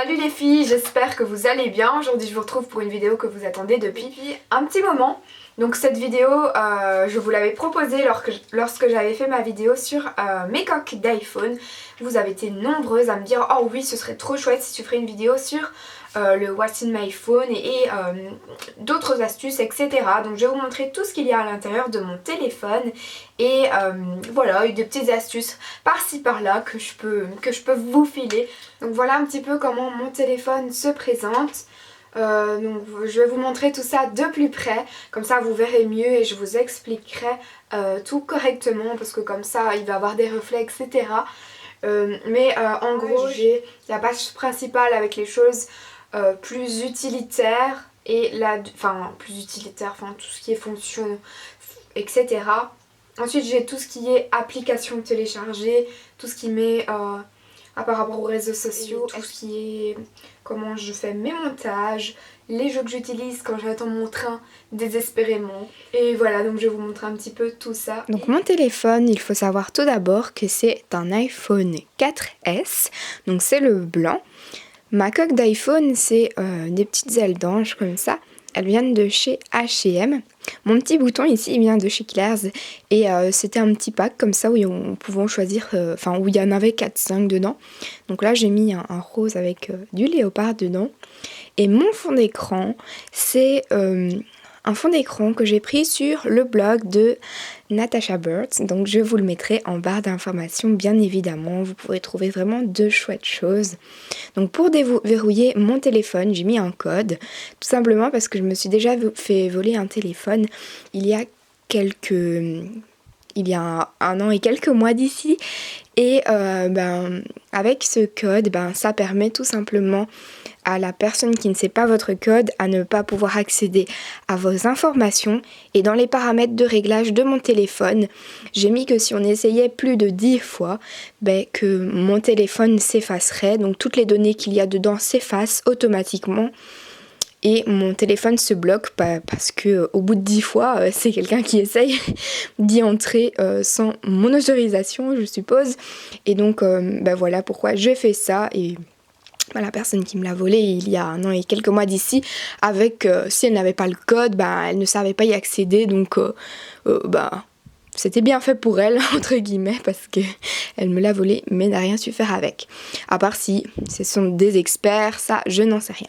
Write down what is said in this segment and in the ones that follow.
Salut les filles, j'espère que vous allez bien. Aujourd'hui je vous retrouve pour une vidéo que vous attendez depuis un petit moment. Donc cette vidéo, je vous l'avais proposée lorsque j'avais fait ma vidéo sur mes coques d'iPhone. Vous avez été nombreuses à me dire oh oui ce serait trop chouette si tu ferais une vidéo sur le What's in my phone et d'autres astuces etc. Donc je vais vous montrer tout ce qu'il y a à l'intérieur de mon téléphone et voilà, des petites astuces par-ci par-là que je peux vous filer. Donc voilà un petit peu comment mon téléphone se présente. Donc je vais vous montrer tout ça de plus près, comme ça vous verrez mieux et je vous expliquerai tout correctement parce que comme ça il va avoir des reflets etc. En gros j'ai la page principale avec les choses plus utilitaires et tout ce qui est fonction etc. Ensuite j'ai tout ce qui est applications téléchargées, tout ce qui met par rapport aux réseaux sociaux, tout ce qui est comment je fais mes montages, les jeux que j'utilise quand j'attends mon train désespérément. Et voilà, donc je vais vous montrer un petit peu tout ça. Donc mon téléphone, il faut savoir tout d'abord que c'est un iPhone 4S, donc c'est le blanc. Ma coque d'iPhone, c'est des petites ailes d'ange comme ça. Elles viennent de chez H&M. Mon petit bouton ici, il vient de chez Claire's. Et c'était un petit pack comme ça où on pouvait choisir, où il y en avait 4-5 dedans. Donc là, j'ai mis un rose avec du léopard dedans. Et mon fond d'écran, c'est un fond d'écran que j'ai pris sur le blog de Natasha Bird. Donc je vous le mettrai en barre d'informations bien évidemment. Vous pourrez trouver vraiment de chouettes choses. Donc pour déverrouiller mon téléphone, j'ai mis un code. Tout simplement parce que je me suis déjà fait voler un téléphone il y a un an et quelques mois d'ici. Et avec ce code, ça permet tout simplement à la personne qui ne sait pas votre code à ne pas pouvoir accéder à vos informations. Et dans les paramètres de réglage de mon téléphone, j'ai mis que si on essayait plus de 10 fois, que mon téléphone s'effacerait. Donc toutes les données qu'il y a dedans s'effacent automatiquement. Et mon téléphone se bloque parce que au bout de 10 fois, c'est quelqu'un qui essaye d'y entrer sans mon autorisation, je suppose. Et donc, voilà pourquoi j'ai fait ça. Et la personne qui me l'a volé il y a un an et quelques mois d'ici, si elle n'avait pas le code, elle ne savait pas y accéder. Donc, c'était bien fait pour elle, entre guillemets, parce qu'elle me l'a volé, mais n'a rien su faire avec. À part si ce sont des experts, ça, je n'en sais rien.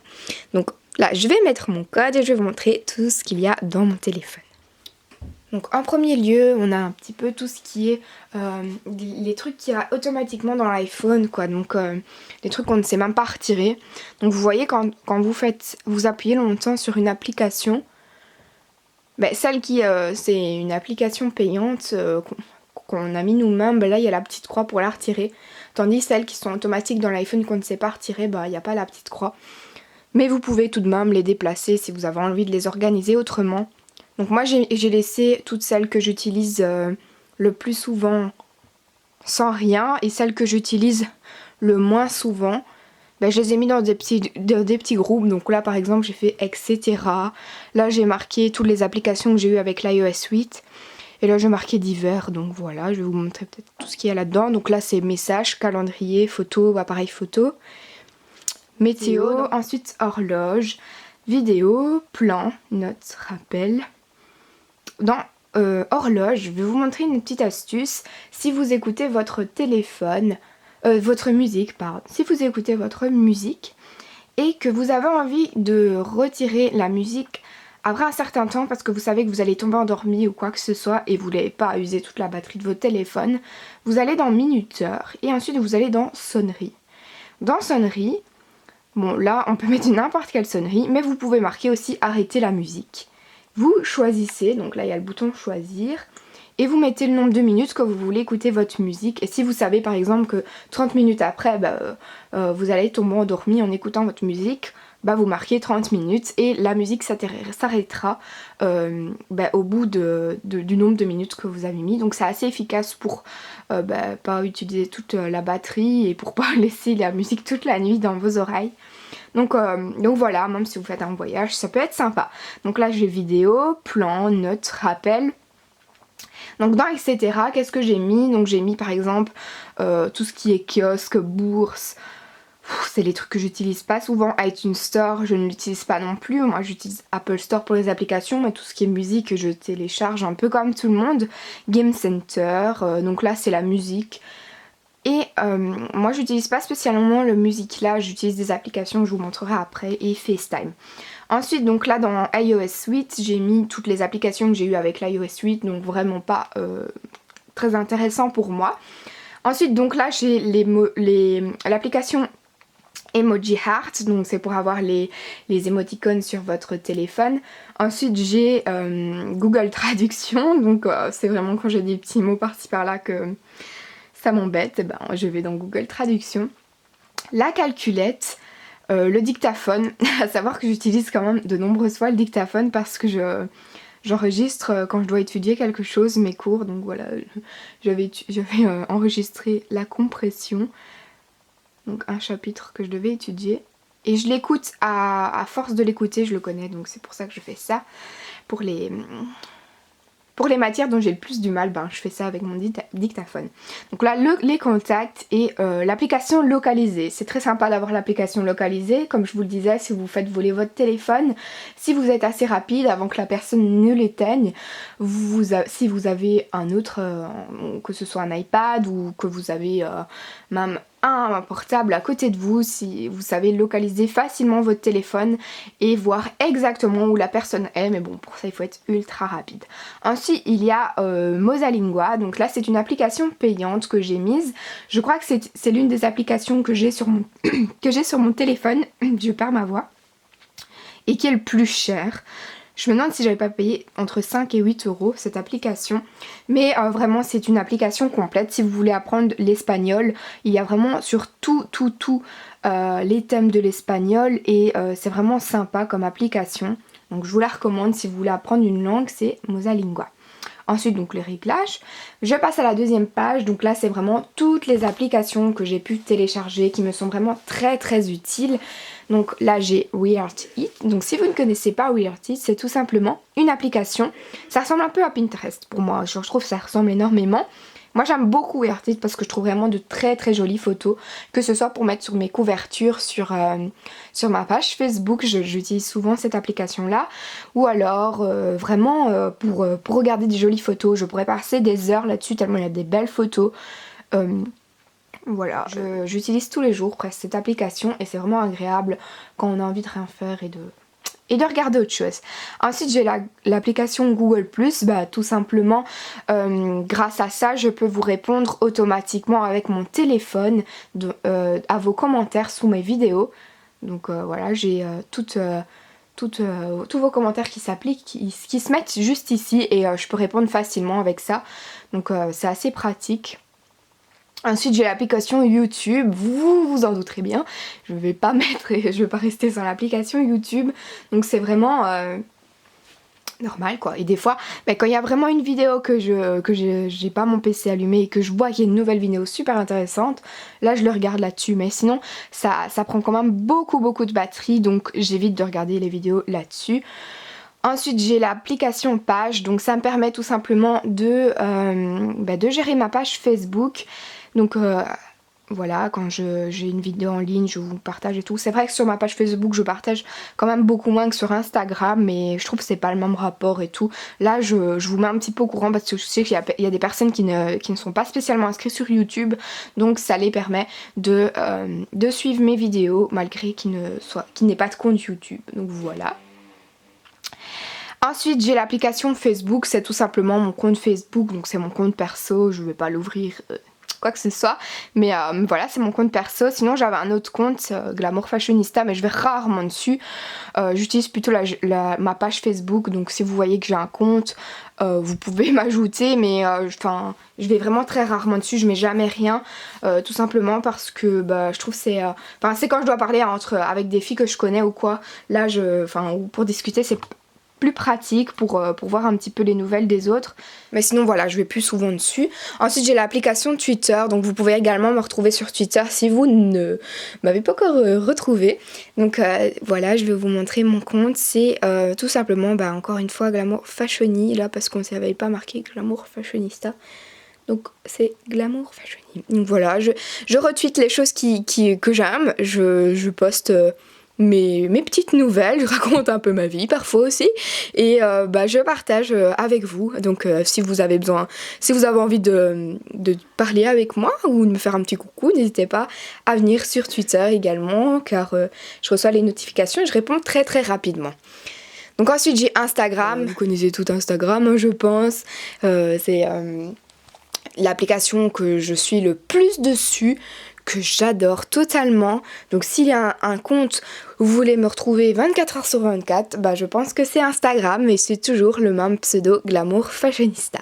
Donc, là, je vais mettre mon code et je vais vous montrer tout ce qu'il y a dans mon téléphone. Donc en premier lieu, on a un petit peu tout ce qui est les trucs qu'il y a automatiquement dans l'iPhone, quoi. Donc les trucs qu'on ne sait même pas retirer. Donc vous voyez quand vous appuyez longtemps sur une application, celle qui c'est une application payante qu'on a mis nous-mêmes, là il y a la petite croix pour la retirer. Tandis celles qui sont automatiques dans l'iPhone qu'on ne sait pas retirer, il n'y a pas la petite croix. Mais vous pouvez tout de même les déplacer si vous avez envie de les organiser autrement. Donc moi j'ai laissé toutes celles que j'utilise le plus souvent sans rien et celles que j'utilise le moins souvent, je les ai mis dans des petits groupes. Donc là par exemple j'ai fait etc. Là j'ai marqué toutes les applications que j'ai eues avec l'iOS 8. Et là j'ai marqué divers, donc voilà, je vais vous montrer peut-être tout ce qu'il y a là-dedans. Donc là c'est messages, calendrier, photos, appareil photo, météo, ensuite horloge, vidéo, plan, notes, rappel. Dans horloge, je vais vous montrer une petite astuce. Si vous écoutez votre téléphone, si vous écoutez votre musique et que vous avez envie de retirer la musique après un certain temps parce que vous savez que vous allez tomber endormi ou quoi que ce soit et vous n'avez pas usé toute la batterie de votre téléphone, vous allez dans minuteur et ensuite vous allez dans sonnerie. Dans sonnerie, là on peut mettre n'importe quelle sonnerie, mais vous pouvez marquer aussi arrêter la musique. Vous choisissez, donc là il y a le bouton choisir, et vous mettez le nombre de minutes que vous voulez écouter votre musique. Et si vous savez par exemple que 30 minutes après vous allez tomber endormi en écoutant votre musique, vous marquez 30 minutes et la musique s'arrêtera au bout du nombre de minutes que vous avez mis. Donc c'est assez efficace pour pas utiliser toute la batterie et pour pas laisser la musique toute la nuit dans vos oreilles. Donc voilà, même si vous faites un voyage, ça peut être sympa. Donc là j'ai vidéo, plan, notes, rappel. Donc dans etc, qu'est-ce que j'ai mis? Donc j'ai mis par exemple tout ce qui est kiosque, bourse, c'est les trucs que j'utilise pas souvent. iTunes Store, je ne l'utilise pas non plus. Moi, j'utilise Apple Store pour les applications, mais tout ce qui est musique, je télécharge un peu comme tout le monde. Game Center, donc là, c'est la musique. Et moi, j'utilise pas spécialement le musique là, j'utilise des applications que je vous montrerai après et FaceTime. Ensuite, donc là, dans iOS 8, j'ai mis toutes les applications que j'ai eues avec l'iOS 8, donc vraiment pas très intéressant pour moi. Ensuite, donc là, j'ai l'application Emoji Heart, donc c'est pour avoir les émoticônes sur votre téléphone. Ensuite, j'ai Google Traduction, donc c'est vraiment quand j'ai des petits mots par-ci par-là que ça m'embête, et ben, je vais dans Google Traduction. La calculette, le dictaphone, à savoir que j'utilise quand même de nombreuses fois le dictaphone parce que j'enregistre quand je dois étudier quelque chose, mes cours, donc voilà, je vais enregistrer la compression, donc un chapitre que je devais étudier, et je l'écoute, à force de l'écouter, je le connais, donc c'est pour ça que je fais ça. Pour les matières dont j'ai le plus du mal, ben, je fais ça avec mon dictaphone. Donc là, les contacts et l'application localisée. C'est très sympa d'avoir l'application localisée. Comme je vous le disais, si vous faites voler votre téléphone, si vous êtes assez rapide avant que la personne ne l'éteigne, si vous avez un autre, que ce soit un iPad ou que vous avez même un portable à côté de vous, si vous savez localiser facilement votre téléphone et voir exactement où la personne est, mais bon, pour ça il faut être ultra rapide. Ensuite il y a Mosalingua, donc là c'est une application payante que j'ai mise. Je crois que c'est l'une des applications que j'ai sur mon téléphone, je perds ma voix, et qui est le plus cher. Je me demande si j'avais pas payé entre 5 et 8 euros cette application. Mais vraiment c'est une application complète. Si vous voulez apprendre l'espagnol, il y a vraiment sur tout les thèmes de l'espagnol. Et c'est vraiment sympa comme application. Donc je vous la recommande si vous voulez apprendre une langue, c'est Mosalingua. Ensuite donc les réglages. Je passe à la deuxième page. Donc là c'est vraiment toutes les applications que j'ai pu télécharger qui me sont vraiment très utiles. Donc là j'ai WeArtIt. Donc si vous ne connaissez pas WeArtIt, c'est tout simplement une application. Ça ressemble un peu à Pinterest pour moi. Je trouve que ça ressemble énormément. Moi j'aime beaucoup WeArtIt parce que je trouve vraiment de très jolies photos. Que ce soit pour mettre sur mes couvertures, sur ma page Facebook, j'utilise souvent cette application là. Ou alors vraiment pour regarder des jolies photos. Je pourrais passer des heures là-dessus tellement il y a des belles photos. Voilà, j'utilise tous les jours presque cette application et c'est vraiment agréable quand on a envie de rien faire et de regarder autre chose. Ensuite j'ai l'application Google+, bah, tout simplement grâce à ça je peux vous répondre automatiquement avec mon téléphone à vos commentaires sous mes vidéos. Donc voilà, j'ai tous vos commentaires qui s'appliquent, qui se mettent juste ici et je peux répondre facilement avec ça. Donc c'est assez pratique. Ensuite j'ai l'application YouTube, vous vous en douterez bien, je vais pas rester sans l'application YouTube, donc c'est vraiment normal quoi. Et des fois, quand il y a vraiment une vidéo que j'ai pas mon PC allumé et que je vois qu'il y a une nouvelle vidéo super intéressante, là je le regarde là-dessus, mais sinon ça prend quand même beaucoup de batterie, donc j'évite de regarder les vidéos là-dessus. Ensuite j'ai l'application page, donc ça me permet tout simplement de gérer ma page Facebook. Donc voilà, quand j'ai une vidéo en ligne, je vous partage et tout. C'est vrai que sur ma page Facebook, je partage quand même beaucoup moins que sur Instagram, mais je trouve que c'est pas le même rapport et tout. Là, je vous mets un petit peu au courant parce que je sais qu'il y a des personnes qui ne sont pas spécialement inscrites sur YouTube, donc ça les permet de suivre mes vidéos malgré qu'ils n'aient pas de compte YouTube. Donc voilà. Ensuite j'ai l'application Facebook, c'est tout simplement mon compte Facebook, donc c'est mon compte perso, je vais pas l'ouvrir quoi que ce soit, mais voilà c'est mon compte perso. Sinon j'avais un autre compte, Glamour Fashionista, mais je vais rarement dessus. J'utilise plutôt ma page Facebook, donc si vous voyez que j'ai un compte, vous pouvez m'ajouter, mais je vais vraiment très rarement dessus, je mets jamais rien, tout simplement parce que je trouve c'est quand je dois parler avec des filles que je connais ou quoi, là ou pour discuter c'est plus pratique pour voir un petit peu les nouvelles des autres, mais sinon voilà je vais plus souvent dessus. Ensuite j'ai l'application Twitter, donc vous pouvez également me retrouver sur Twitter si vous ne m'avez pas encore retrouvé. Donc voilà, je vais vous montrer mon compte, c'est tout simplement encore une fois Glamour Fashioni là parce qu'on ne s'avait pas marqué Glamour Fashionista. donc c'est Glamour Fashion. Donc voilà, je retweet les choses que j'aime, je poste mes petites nouvelles, je raconte un peu ma vie parfois aussi, et je partage avec vous. Donc si vous avez envie de parler avec moi ou de me faire un petit coucou, n'hésitez pas à venir sur Twitter également, car je reçois les notifications et je réponds très très rapidement. Donc ensuite j'ai Instagram, vous connaissez tout Instagram je pense, c'est l'application que je suis le plus dessus, que j'adore totalement. Donc s'il y a un compte où vous voulez me retrouver 24h sur 24, je pense que c'est Instagram et c'est toujours le même pseudo Glamour Fashionista.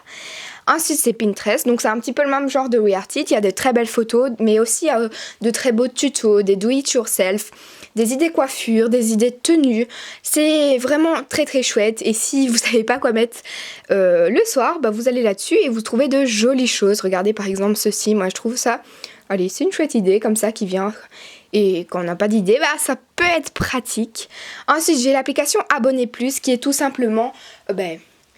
Ensuite c'est Pinterest, donc c'est un petit peu le même genre de WeArtIt, il y a de très belles photos, mais aussi de très beaux tutos, des do it yourself, des idées coiffure, des idées de tenues. C'est vraiment très très chouette, et si vous savez pas quoi mettre le soir, vous allez là-dessus et vous trouvez de jolies choses. Regardez par exemple ceci, moi je trouve ça, allez, c'est une chouette idée comme ça qui vient. Et quand on n'a pas d'idée, ça peut être pratique. Ensuite j'ai l'application Abonné Plus qui est tout simplement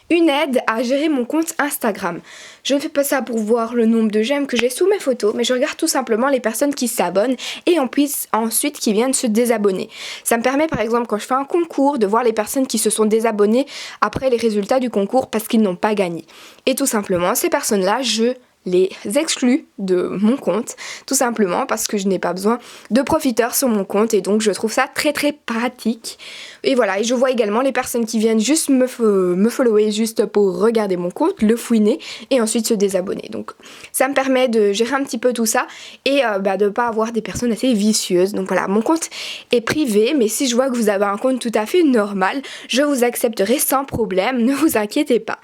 une aide à gérer mon compte Instagram. Je ne fais pas ça pour voir le nombre de j'aime que j'ai sous mes photos, mais je regarde tout simplement les personnes qui s'abonnent et ensuite qui viennent se désabonner. Ça me permet par exemple quand je fais un concours de voir les personnes qui se sont désabonnées après les résultats du concours parce qu'ils n'ont pas gagné. Et tout simplement, ces personnes-là, je les exclus de mon compte, tout simplement parce que je n'ai pas besoin de profiteurs sur mon compte, et donc je trouve ça très très pratique. Et voilà, et je vois également les personnes qui viennent juste me follower juste pour regarder mon compte, le fouiner et ensuite se désabonner. Donc ça me permet de gérer un petit peu tout ça et de pas avoir des personnes assez vicieuses. Donc voilà, mon compte est privé, mais si je vois que vous avez un compte tout à fait normal, je vous accepterai sans problème, ne vous inquiétez pas.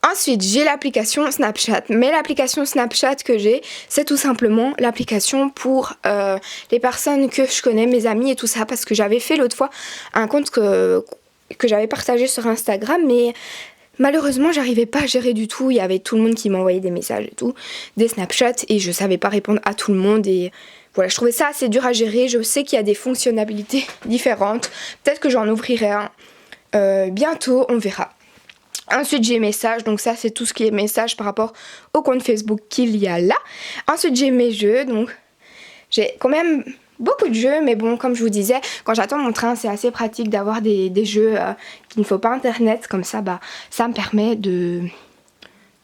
Ensuite, j'ai l'application Snapchat, mais l'application Snapchat que j'ai, c'est tout simplement l'application pour les personnes que je connais, mes amis et tout ça, parce que j'avais fait l'autre fois un compte que j'avais partagé sur Instagram, mais malheureusement, j'arrivais pas à gérer du tout. Il y avait tout le monde qui m'envoyait des messages et tout, des Snapchats, et je savais pas répondre à tout le monde, et voilà, je trouvais ça assez dur à gérer. Je sais qu'il y a des fonctionnalités différentes, peut-être que j'en ouvrirai un bientôt, on verra. Ensuite j'ai messages, donc ça c'est tout ce qui est messages par rapport au compte Facebook qu'il y a là. Ensuite j'ai mes jeux, donc j'ai quand même beaucoup de jeux, mais bon, comme je vous disais, quand j'attends mon train c'est assez pratique d'avoir des jeux qu'il ne faut pas internet, comme ça ça me permet de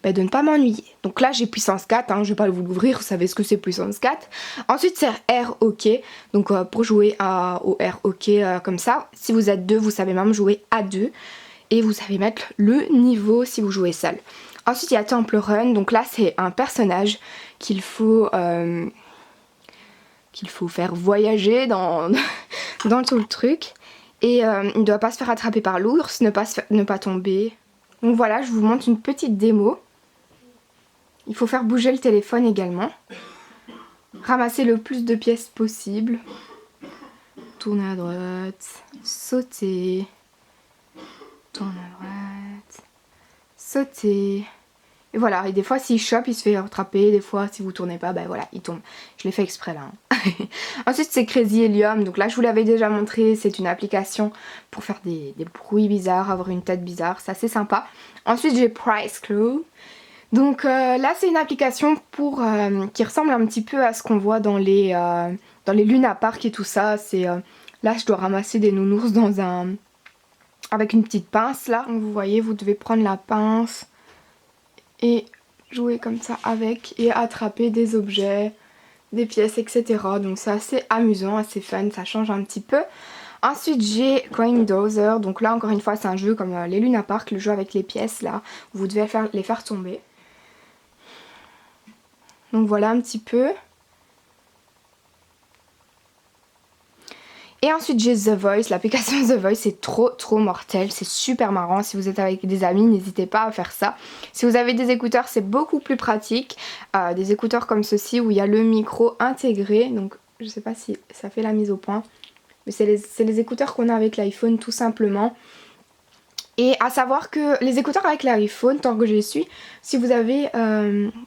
ne pas m'ennuyer. Donc là j'ai puissance 4, je vais pas vous l'ouvrir, vous savez ce que c'est puissance 4. Ensuite c'est air hockey, donc pour jouer au air hockey comme ça, si vous êtes deux vous savez même jouer à deux. Et vous savez mettre le niveau si vous jouez seul. Ensuite il y a Temple Run, donc là c'est un personnage qu'il faut faire voyager dans tout le truc. Et il ne doit pas se faire attraper par l'ours, ne pas tomber. Donc voilà, je vous montre une petite démo. Il faut faire bouger le téléphone également. Ramasser le plus de pièces possible. Tourner à droite, sauter. Tourne à droite, sauter, et voilà, et des fois s'il chope il se fait rattraper, des fois si vous tournez pas, voilà, il tombe. Je l'ai fait exprès là. Ensuite c'est Crazy Helium, donc là je vous l'avais déjà montré, c'est une application pour faire des bruits bizarres, avoir une tête bizarre, c'est assez sympa. Ensuite j'ai Price Clue, donc là c'est une application qui ressemble un petit peu à ce qu'on voit dans les Luna Park et tout ça. C'est là je dois ramasser des nounours avec une petite pince là. Donc vous voyez, vous devez prendre la pince et jouer comme ça avec et attraper des objets, des pièces, etc. Donc c'est assez amusant, assez fun, ça change un petit peu. Ensuite j'ai Coin Dozer, donc là encore une fois c'est un jeu comme les Luna Park, le jeu avec les pièces là, où vous devez les faire tomber. Donc voilà un petit peu. Et ensuite j'ai The Voice, l'application The Voice c'est trop mortel, c'est super marrant. Si vous êtes avec des amis, n'hésitez pas à faire ça. Si vous avez des écouteurs c'est beaucoup plus pratique, des écouteurs comme ceci où il y a le micro intégré, donc je sais pas si ça fait la mise au point, mais c'est les écouteurs qu'on a avec l'iPhone tout simplement. Et à savoir que les écouteurs avec l'iPhone, tant que j'y suis, si vous avez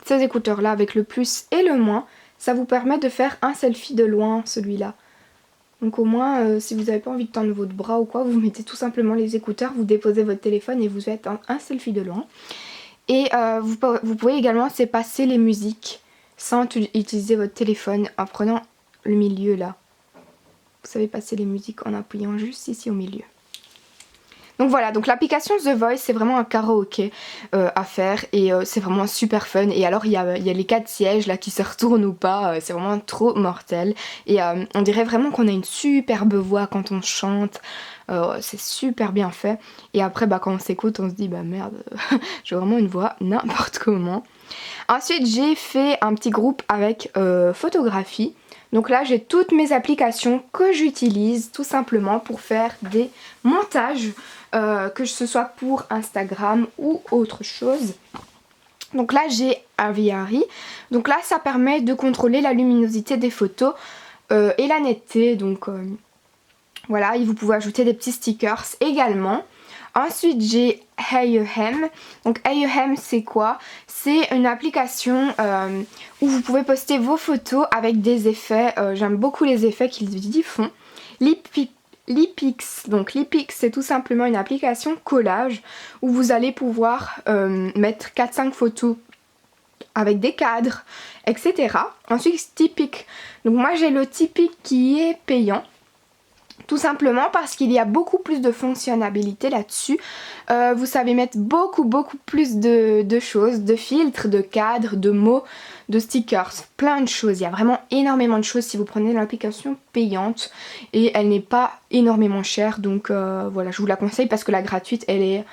ces écouteurs là avec le plus et le moins, ça vous permet de faire un selfie de loin, celui-là. Donc au moins, si vous n'avez pas envie de tendre votre bras ou quoi, vous mettez tout simplement les écouteurs, vous déposez votre téléphone et vous faites un selfie de loin. Et vous pouvez également passer les musiques sans utiliser votre téléphone en prenant le milieu là. Vous savez passer les musiques en appuyant juste ici au milieu. Donc voilà, donc l'application The Voice c'est vraiment un karaoké à faire et c'est vraiment super fun. Et alors il y a les 4 sièges là qui se retournent ou pas, c'est vraiment trop mortel. Et on dirait vraiment qu'on a une superbe voix quand on chante, c'est super bien fait. Et après quand on s'écoute on se dit bah merde, j'ai vraiment une voix n'importe comment. Ensuite j'ai fait un petit groupe avec photographie. Donc là j'ai toutes mes applications que j'utilise tout simplement pour faire des montages, que ce soit pour Instagram ou autre chose. Donc là j'ai Aviary, donc là ça permet de contrôler la luminosité des photos et la netteté, donc voilà, et vous pouvez ajouter des petits stickers également. Ensuite j'ai Hey-Hem. Donc Hey-Hem c'est quoi? C'est une application où vous pouvez poster vos photos avec des effets. J'aime beaucoup les effets qu'ils y font. Lipix. Donc Lipix c'est tout simplement une application collage où vous allez pouvoir mettre 4-5 photos avec des cadres, etc. Ensuite Typic. Donc moi j'ai le Typic qui est payant. Tout simplement parce qu'il y a beaucoup plus de fonctionnalités là-dessus. Vous savez mettre beaucoup plus de choses, de filtres, de cadres, de mots, de stickers, plein de choses. Il y a vraiment énormément de choses si vous prenez l'application payante et elle n'est pas énormément chère. Donc voilà, je vous la conseille parce que la gratuite elle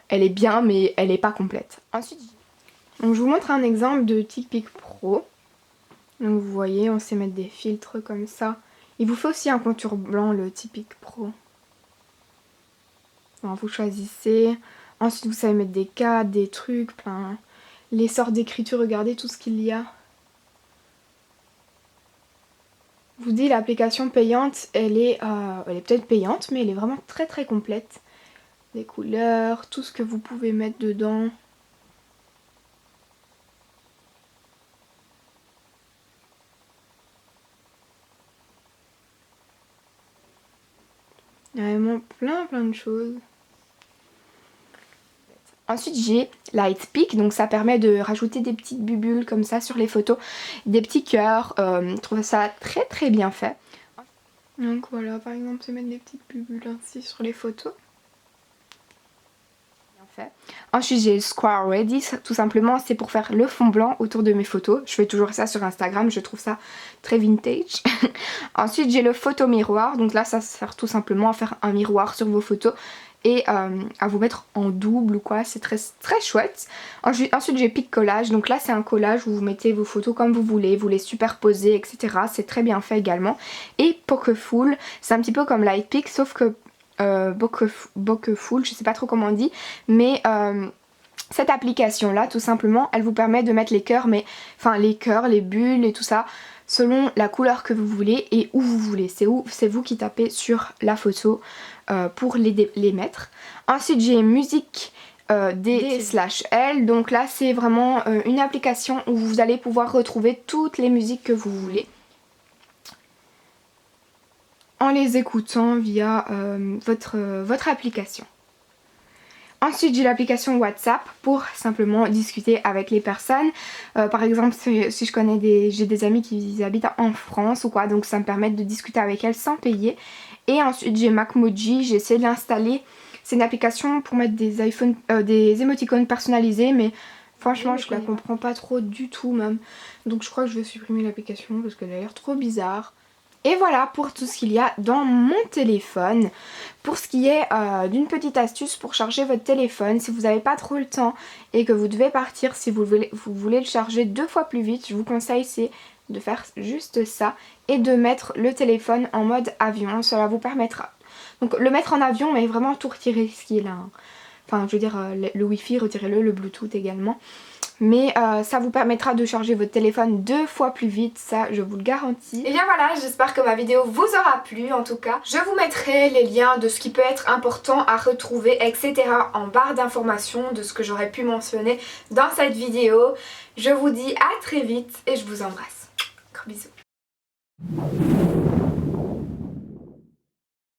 est bien mais elle n'est pas complète. Ensuite, donc je vous montre un exemple de Typic Pro. Donc vous voyez, on sait mettre des filtres comme ça. Il vous faut aussi un contour blanc, le Typic Pro. Alors vous choisissez. Ensuite vous savez mettre des cadres, des trucs, plein. Les sortes d'écriture, regardez tout ce qu'il y a. Je vous dis, l'application payante, elle est peut-être payante, mais elle est vraiment très complète. Les couleurs, tout ce que vous pouvez mettre dedans. Il y a vraiment plein de choses. Ensuite j'ai Lightpeak, donc ça permet de rajouter des petites bulles comme ça sur les photos, des petits cœurs, je trouve ça très bien fait. Donc voilà, par exemple c'est mettre des petites bulles ainsi sur les photos. Fait. Ensuite j'ai Square Ready, tout simplement c'est pour faire le fond blanc autour de mes photos. Je fais toujours ça sur Instagram, je trouve ça très vintage. Ensuite j'ai le photo miroir, donc là ça sert tout simplement à faire un miroir sur vos photos et à vous mettre en double ou quoi, c'est très chouette. Ensuite j'ai Pic Collage, donc là c'est un collage où vous mettez vos photos comme vous voulez, vous les superposez, etc. C'est très bien fait également. Et Pokeful, c'est un petit peu comme Lightpeak sauf que Bokeful, je sais pas trop comment on dit, mais cette application là tout simplement elle vous permet de mettre les cœurs, les bulles et tout ça selon la couleur que vous voulez et où vous voulez. C'est vous qui tapez sur la photo pour les mettre. Ensuite j'ai musique D/L, donc là c'est vraiment une application où vous allez pouvoir retrouver toutes les musiques que vous voulez en les écoutant via votre application. Ensuite j'ai l'application WhatsApp pour simplement discuter avec les personnes. Par exemple si je connais j'ai des amis qui habitent en France ou quoi, donc ça me permet de discuter avec elles sans payer. Et ensuite j'ai Macmoji, j'ai essayé de l'installer. C'est une application pour mettre des émoticônes personnalisés, mais franchement je la comprends pas trop du tout même. Donc je crois que je vais supprimer l'application parce qu'elle a l'air trop bizarre. Et voilà pour tout ce qu'il y a dans mon téléphone. Pour ce qui est d'une petite astuce pour charger votre téléphone, si vous n'avez pas trop le temps et que vous devez partir, si vous voulez le charger 2 fois plus vite, je vous conseille c'est de faire juste ça et de mettre le téléphone en mode avion. Cela vous permettra, donc le mettre en avion mais vraiment tout retirer ce qui est là. Hein. Enfin je veux dire le wifi retirez-le, le bluetooth également. Mais ça vous permettra de charger votre téléphone 2 fois plus vite, ça je vous le garantis. Et bien voilà, j'espère que ma vidéo vous aura plu en tout cas. Je vous mettrai les liens de ce qui peut être important à retrouver, etc. en barre d'informations de ce que j'aurais pu mentionner dans cette vidéo. Je vous dis à très vite et je vous embrasse. Gros bisous.